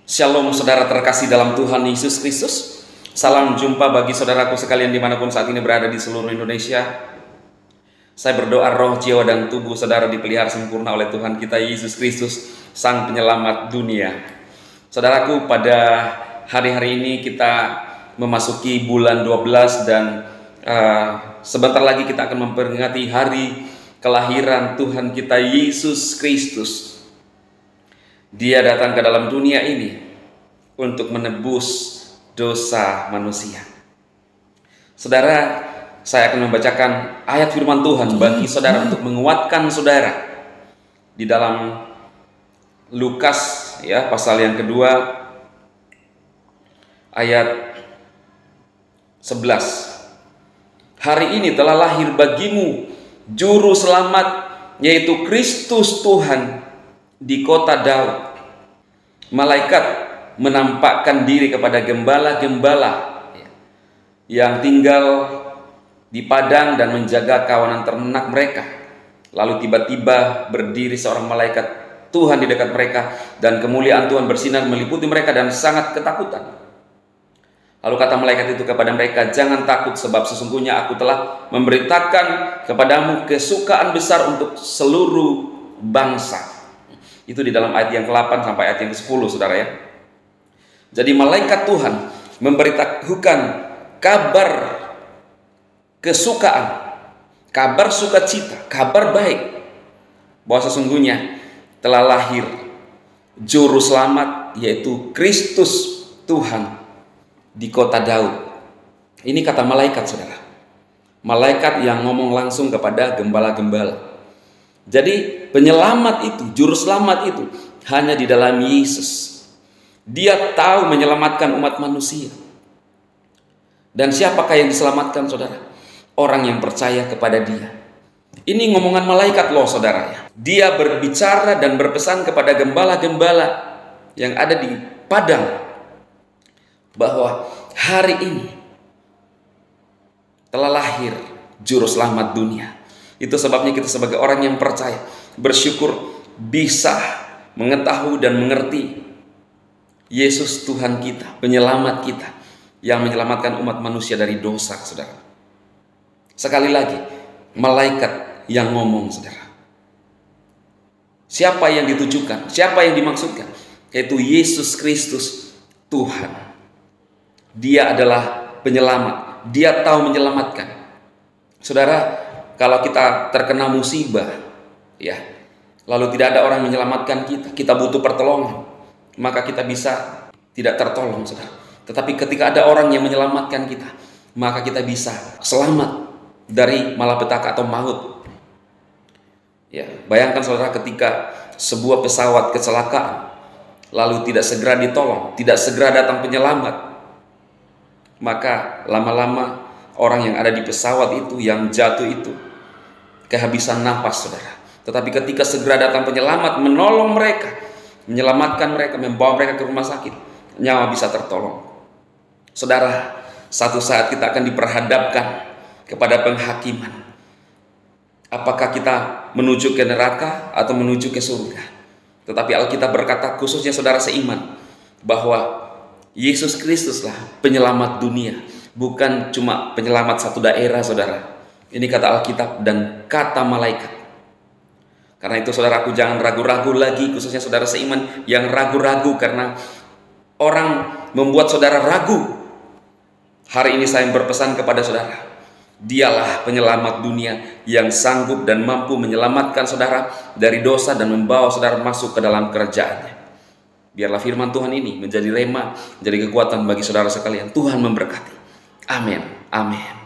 Shalom saudara terkasih dalam Tuhan Yesus Kristus. Salam jumpa bagi saudaraku sekalian dimanapun saat ini berada di seluruh Indonesia. Saya berdoa roh, jiwa, dan tubuh saudara dipelihara sempurna oleh Tuhan kita Yesus Kristus, Sang Penyelamat dunia. Saudaraku, pada hari-hari ini kita memasuki bulan 12 dan sebentar lagi kita akan memperingati hari kelahiran Tuhan kita Yesus Kristus. Dia datang ke dalam dunia ini untuk menebus dosa manusia. Saudara, saya akan membacakan ayat firman Tuhan bagi saudara untuk menguatkan saudara di dalam Lukas pasal yang kedua ayat 11. Hari ini telah lahir bagimu juru selamat, yaitu Kristus Tuhan di kota Daud. Malaikat menampakkan diri kepada gembala-gembala yang tinggal di padang dan menjaga kawanan ternak mereka. Lalu tiba-tiba berdiri seorang malaikat Tuhan di dekat mereka, dan kemuliaan Tuhan bersinar meliputi mereka dan sangat ketakutan. Lalu kata malaikat itu kepada mereka, "Jangan takut, sebab sesungguhnya aku telah memberitakan kepadamu kesukaan besar untuk seluruh bangsa." Itu di dalam ayat yang ke-8 sampai ayat yang ke-10, saudara ya. Jadi malaikat Tuhan memberitahukan kabar kesukaan, kabar sukacita, kabar baik, bahwa sesungguhnya telah lahir juru selamat, yaitu Kristus Tuhan di kota Daud. Ini kata malaikat, saudara. Malaikat yang ngomong langsung kepada gembala-gembala. Jadi penyelamat itu, juru selamat itu hanya di dalam Yesus. Dia tahu menyelamatkan umat manusia. Dan siapakah yang diselamatkan, saudara? Orang yang percaya kepada Dia. Ini ngomongan malaikat loh, saudara ya. Dia berbicara dan berpesan kepada gembala-gembala yang ada di padang bahwa hari ini telah lahir juru selamat dunia. Itu sebabnya kita sebagai orang yang percaya bersyukur bisa mengetahui dan mengerti Yesus Tuhan kita, penyelamat kita, yang menyelamatkan umat manusia dari dosa, saudara. Sekali lagi, malaikat yang ngomong, saudara. Siapa yang ditujukan? Siapa yang dimaksudkan? Yaitu Yesus Kristus Tuhan. Dia adalah penyelamat. Dia tahu menyelamatkan. Saudara, kalau kita terkena musibah, lalu tidak ada orang menyelamatkan kita, kita butuh pertolongan, maka kita bisa tidak tertolong, saudara. Tetapi ketika ada orang yang menyelamatkan kita, maka kita bisa selamat dari malapetaka atau maut. Bayangkan saudara, ketika sebuah pesawat kecelakaan, lalu tidak segera ditolong, tidak segera datang penyelamat, maka lama-lama orang yang ada di pesawat itu, yang jatuh itu, kehabisan napas, saudara. Tetapi ketika segera datang penyelamat, menolong mereka, menyelamatkan mereka, membawa mereka ke rumah sakit, nyawa bisa tertolong. Saudara, satu saat kita akan diperhadapkan kepada penghakiman. Apakah kita menuju ke neraka atau menuju ke surga? Tetapi Alkitab berkata, khususnya saudara seiman, bahwa Yesus Kristuslah penyelamat dunia, bukan cuma penyelamat satu daerah, saudara. Ini kata Alkitab dan kata malaikat. Karena itu saudaraku, jangan ragu-ragu lagi, khususnya saudara seiman yang ragu-ragu karena orang membuat saudara ragu. Hari ini saya berpesan kepada saudara, Dialah penyelamat dunia yang sanggup dan mampu menyelamatkan saudara dari dosa dan membawa saudara masuk ke dalam kerajaan-Nya. Biarlah firman Tuhan ini menjadi rema, menjadi kekuatan bagi saudara sekalian. Tuhan memberkati. Amin. Amin.